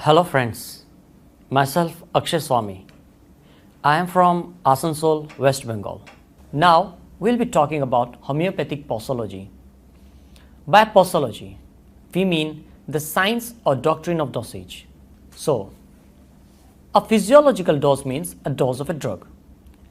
Hello friends, myself Akshay Swami. I am from Asansol, West Bengal. Now we'll be talking about homeopathic posology. By posology, we mean the science or doctrine of dosage. So, a physiological dose means a dose of a drug,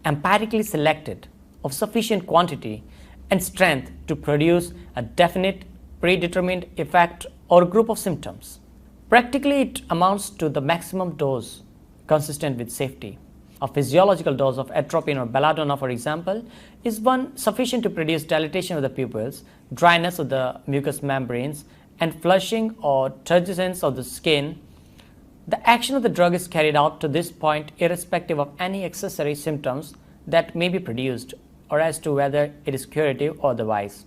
empirically selected of sufficient quantity and strength to produce a definite predetermined effect or group of symptoms. Practically, it amounts to the maximum dose consistent with safety. A physiological dose of atropine or belladonna, for example, is one sufficient to produce dilatation of the pupils, dryness of the mucous membranes, and flushing or turgescence of the skin. The action of the drug is carried out to this point irrespective of any accessory symptoms that may be produced or as to whether it is curative or otherwise.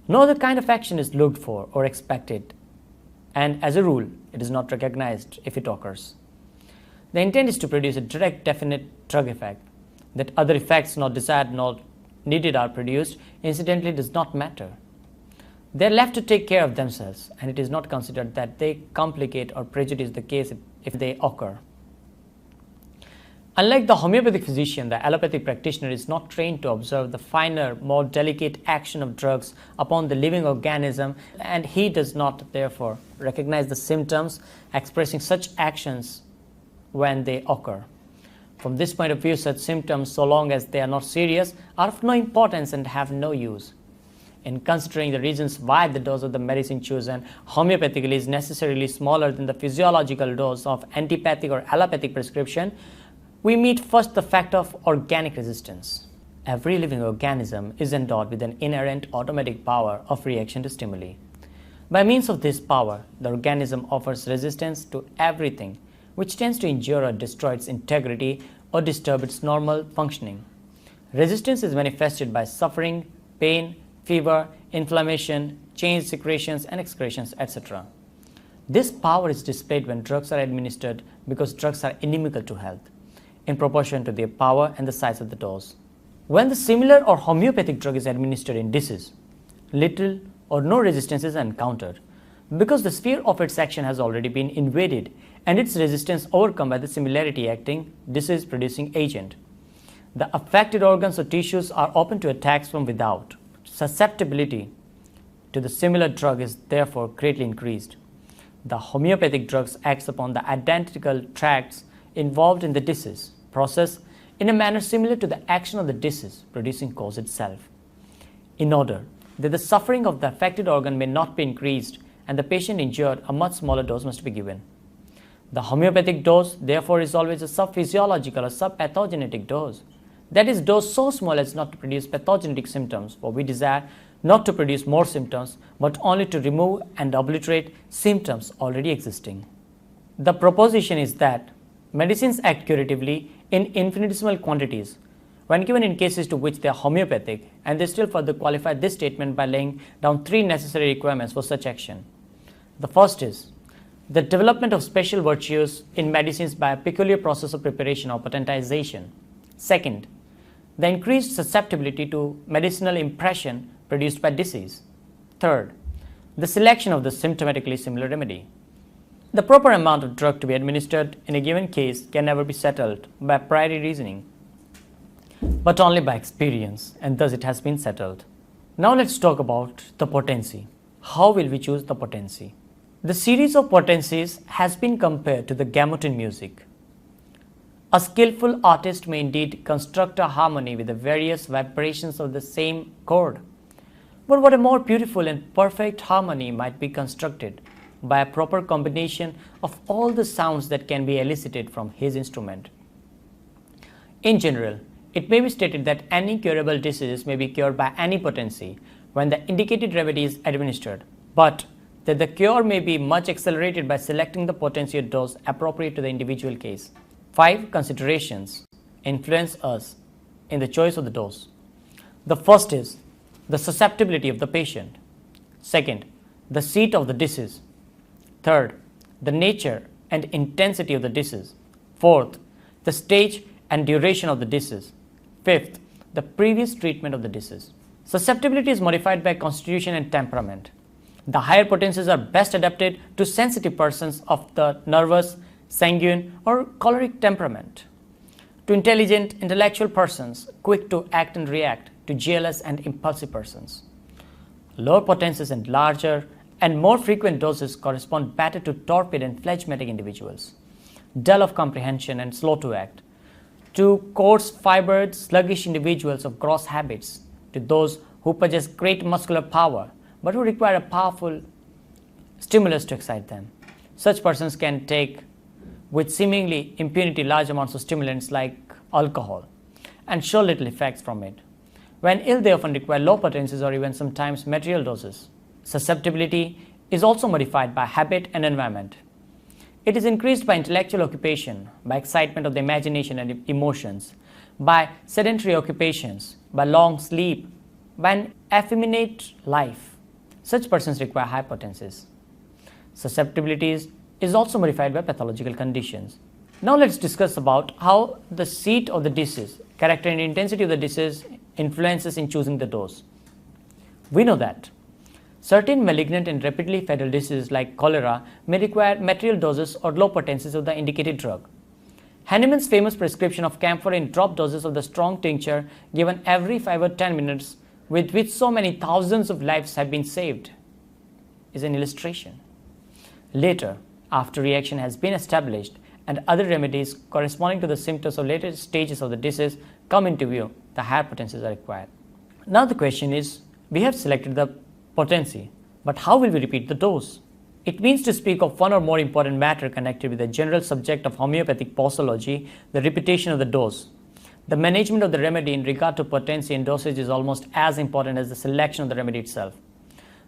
No other kind of action is looked for or expected, and as a rule, it is not recognized if it occurs. The intent is to produce a direct, definite drug effect. That other effects not desired nor needed are produced, incidentally, does not matter. They are left to take care of themselves, and it is not considered that they complicate or prejudice the case if they occur. Unlike the homeopathic physician, the allopathic practitioner is not trained to observe the finer, more delicate action of drugs upon the living organism, and he does not, therefore, recognize the symptoms expressing such actions when they occur. From this point of view, such symptoms, so long as they are not serious, are of no importance and have no use. In considering the reasons why the dose of the medicine chosen homeopathically is necessarily smaller than the physiological dose of antipathic or allopathic prescription, we meet first the fact of organic resistance. Every living organism is endowed with an inherent automatic power of reaction to stimuli. By means of this power, the organism offers resistance to everything which tends to injure or destroy its integrity or disturb its normal functioning. Resistance is manifested by suffering, pain, fever, inflammation, changed secretions and excretions, etc. This power is displayed when drugs are administered because drugs are inimical to health, in proportion to their power and the size of the dose. When the similar or homeopathic drug is administered in disease, little or no resistance is encountered because the sphere of its action has already been invaded and its resistance overcome by the similarity acting disease producing agent. The affected organs or tissues are open to attacks from without. Susceptibility to the similar drug is therefore greatly increased. The homeopathic drugs acts upon the identical tracts involved in the disease process in a manner similar to the action of the disease producing cause itself. In order that the suffering of the affected organ may not be increased and the patient injured, a much smaller dose must be given. The homeopathic dose, therefore, is always a subphysiological or subpathogenetic dose. That is, dose so small as not to produce pathogenic symptoms, for we desire not to produce more symptoms, but only to remove and obliterate symptoms already existing. The proposition is that medicines act curatively in infinitesimal quantities when given in cases to which they are homeopathic, and they still further qualify this statement by laying down three necessary requirements for such action. The first is the development of special virtues in medicines by a peculiar process of preparation or potentization. Second, the increased susceptibility to medicinal impression produced by disease. Third, the selection of the symptomatically similar remedy. The proper amount of drug to be administered in a given case can never be settled by priori reasoning, but only by experience, and thus it has been settled. Now let's talk about the potency. How will we choose the potency? The series of potencies has been compared to the gamut in music. A skillful artist may indeed construct a harmony with the various vibrations of the same chord, but what a more beautiful and perfect harmony might be constructed by a proper combination of all the sounds that can be elicited from his instrument. In general, it may be stated that any curable disease may be cured by any potency when the indicated remedy is administered, but that the cure may be much accelerated by selecting the potency or dose appropriate to the individual case. 5 considerations influence us in the choice of the dose. The first is the susceptibility of the patient. Second, the seat of the disease. Third, the nature and intensity of the disease. Fourth, the stage and duration of the disease. Fifth, the previous treatment of the disease. Susceptibility is modified by constitution and temperament. The higher potencies are best adapted to sensitive persons of the nervous, sanguine, or choleric temperament, to intelligent, intellectual persons quick to act and react, to jealous and impulsive persons. Lower potencies and larger and more frequent doses correspond better to torpid and phlegmatic individuals, dull of comprehension and slow to act, to coarse-fibered, sluggish individuals of gross habits, to those who possess great muscular power but who require a powerful stimulus to excite them. Such persons can take with seemingly impunity large amounts of stimulants like alcohol and show little effects from it. When ill, they often require low potencies or even sometimes material doses. Susceptibility is also modified by habit and environment. It is increased by intellectual occupation, by excitement of the imagination and emotions, by sedentary occupations, by long sleep, by an effeminate life. Such persons require high potencies. Susceptibility is also modified by pathological conditions. Now let's discuss about how the seat of the disease, character and intensity of the disease influences in choosing the dose. We know that certain malignant and rapidly fatal diseases like cholera may require material doses or low potencies of the indicated drug. Hahnemann's famous prescription of camphor in drop doses of the strong tincture given every 5 or 10 minutes, with which so many thousands of lives have been saved, is an illustration. Later, after reaction has been established and other remedies corresponding to the symptoms or later stages of the disease come into view, the higher potencies are required. Now the question is, we have selected the potency, but how will we repeat the dose? It means to speak of one or more important matter connected with the general subject of homeopathic posology, the repetition of the dose. The management of the remedy in regard to potency and dosage is almost as important as the selection of the remedy itself.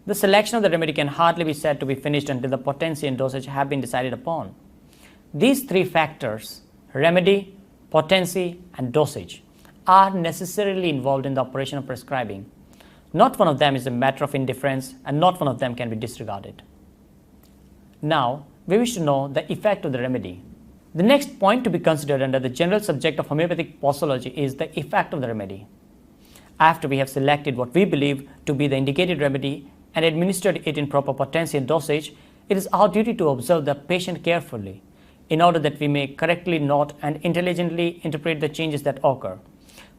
The selection of the remedy can hardly be said to be finished until the potency and dosage have been decided upon. These three factors, remedy, potency, and dosage, are necessarily involved in the operation of prescribing. Not one of them is a matter of indifference, and not one of them can be disregarded. Now, we wish to know the effect of the remedy. The next point to be considered under the general subject of homeopathic posology is the effect of the remedy. After we have selected what we believe to be the indicated remedy and administered it in proper potency and dosage, it is our duty to observe the patient carefully in order that we may correctly note and intelligently interpret the changes that occur.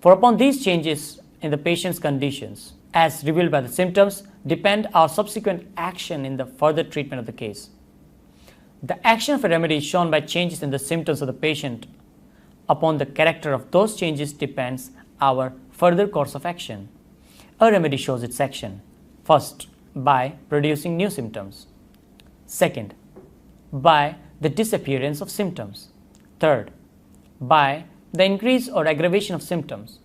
For upon these changes in the patient's conditions, as revealed by the symptoms, depend our subsequent action in the further treatment of the case. The action of a remedy is shown by changes in the symptoms of the patient. Upon the character of those changes depends our further course of action. A remedy shows its action, first, by producing new symptoms. Second, by the disappearance of symptoms. Third, by the increase or aggravation of symptoms.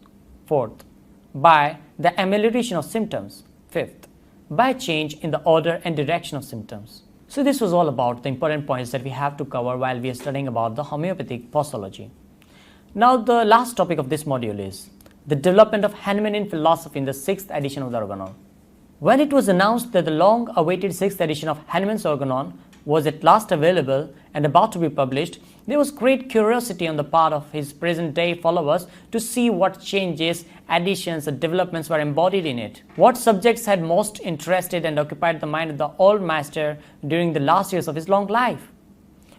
Fourth, by the amelioration of symptoms. Fifth, by change in the order and direction of symptoms. So this was all about the important points that we have to cover while we are studying about the homeopathic posology. Now the last topic of this module is the development of Hahnemannian philosophy in the 6th edition of the Organon. When it was announced that the long-awaited 6th edition of Hahnemann's Organon was at last available and about to be published, there was great curiosity on the part of his present-day followers to see what changes, additions, and developments were embodied in it. What subjects had most interested and occupied the mind of the old master during the last years of his long life?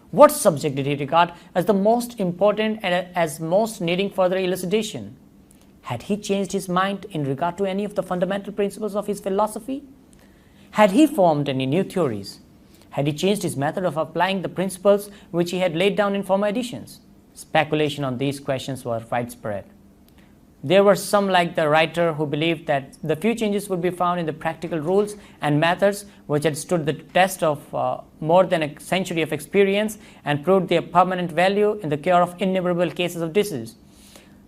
What subject did he regard as the most important and as most needing further elucidation? Had he changed his mind in regard to any of the fundamental principles of his philosophy? Had he formed any new theories? Had he changed his method of applying the principles which he had laid down in former editions? Speculation on these questions were widespread. There were some, like the writer, who believed that the few changes would be found in the practical rules and methods which had stood the test of more than a century of experience and proved their permanent value in the cure of innumerable cases of disease.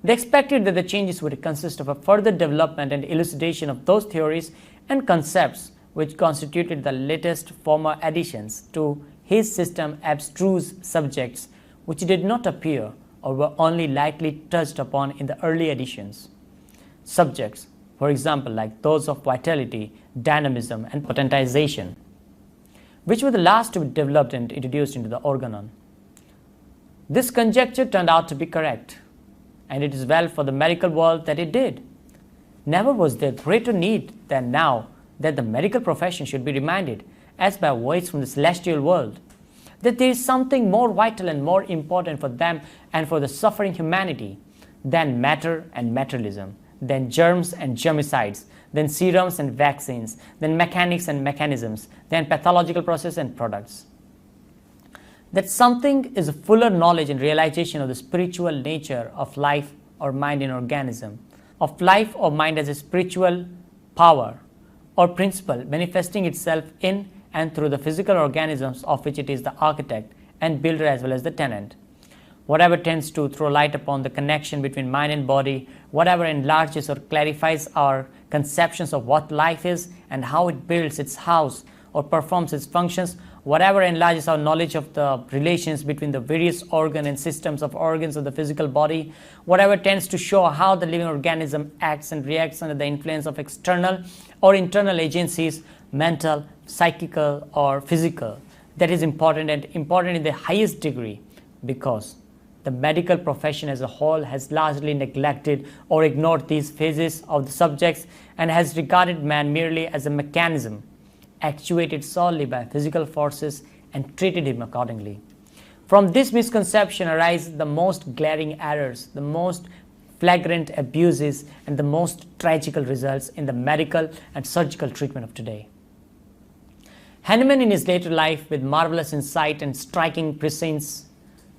They expected that the changes would consist of a further development and elucidation of those theories and concepts which constituted the latest former additions to his system abstruse subjects which did not appear or were only lightly touched upon in the early editions. Subjects, for example, like those of vitality, dynamism, and potentization, which were the last to be developed and introduced into the Organon. This conjecture turned out to be correct, and it is well for the medical world that it did. Never was there greater need than now that the medical profession should be reminded, as by a voice from the celestial world, that there is something more vital and more important for them and for the suffering humanity than matter and materialism, than germs and germicides, than serums and vaccines, than mechanics and mechanisms, than pathological process and products. That something is a fuller knowledge and realization of the spiritual nature of life or mind in organism, of life or mind as a spiritual power or principle manifesting itself in and through the physical organisms of which it is the architect and builder as well as the tenant. Whatever tends to throw light upon the connection between mind and body, whatever enlarges or clarifies our conceptions of what life is and how it builds its house or performs its functions, whatever enlarges our knowledge of the relations between the various organs and systems of organs of the physical body, whatever tends to show how the living organism acts and reacts under the influence of external or internal agencies, mental, psychical or physical, that is important, and important in the highest degree, because the medical profession as a whole has largely neglected or ignored these phases of the subjects and has regarded man merely as a mechanism actuated solely by physical forces and treated him accordingly. From this misconception arise the most glaring errors, the most flagrant abuses, and the most tragical results in the medical and surgical treatment of today. Hahnemann, in his later life, with marvelous insight and striking prescience,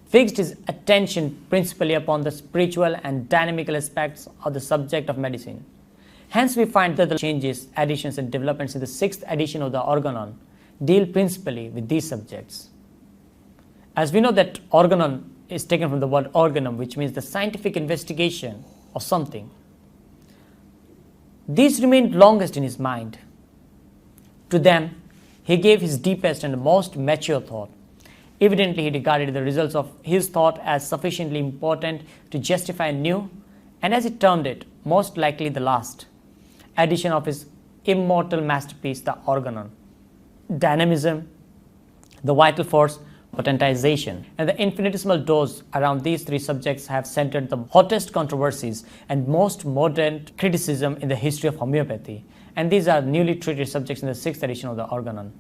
fixed his attention principally upon the spiritual and dynamical aspects of the subject of medicine. Hence, we find that the changes, additions, and developments in the 6th edition of the Organon deal principally with these subjects. As we know that Organon is taken from the word organum, which means the scientific investigation of something. These remained longest in his mind. To them, he gave his deepest and most mature thought. Evidently, he regarded the results of his thought as sufficiently important to justify a new, and as he termed it, most likely the last, edition of his immortal masterpiece, the Organon. Dynamism, the vital force, potentization, and the infinitesimal dose around these three subjects have centered the hottest controversies and most modern criticism in the history of homeopathy. And these are newly treated subjects in the 6th edition of the Organon.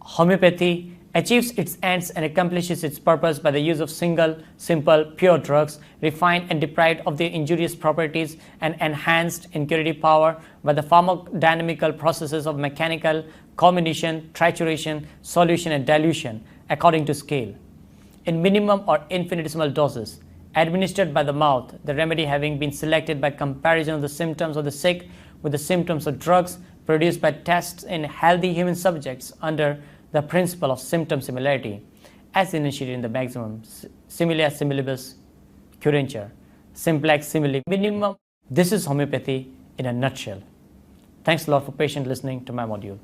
Homeopathy achieves its ends and accomplishes its purpose by the use of single, simple, pure drugs, refined and deprived of their injurious properties and enhanced in curative power by the pharmacodynamical processes of mechanical combination, trituration, solution and dilution according to scale, in minimum or infinitesimal doses, administered by the mouth, the remedy having been selected by comparison of the symptoms of the sick with the symptoms of drugs produced by tests in healthy human subjects under the principle of symptom similarity, as initiated in the maximum similia similibus curentur, simplex simile minimum. This is homeopathy in a nutshell. Thanks a lot for patient listening to my module.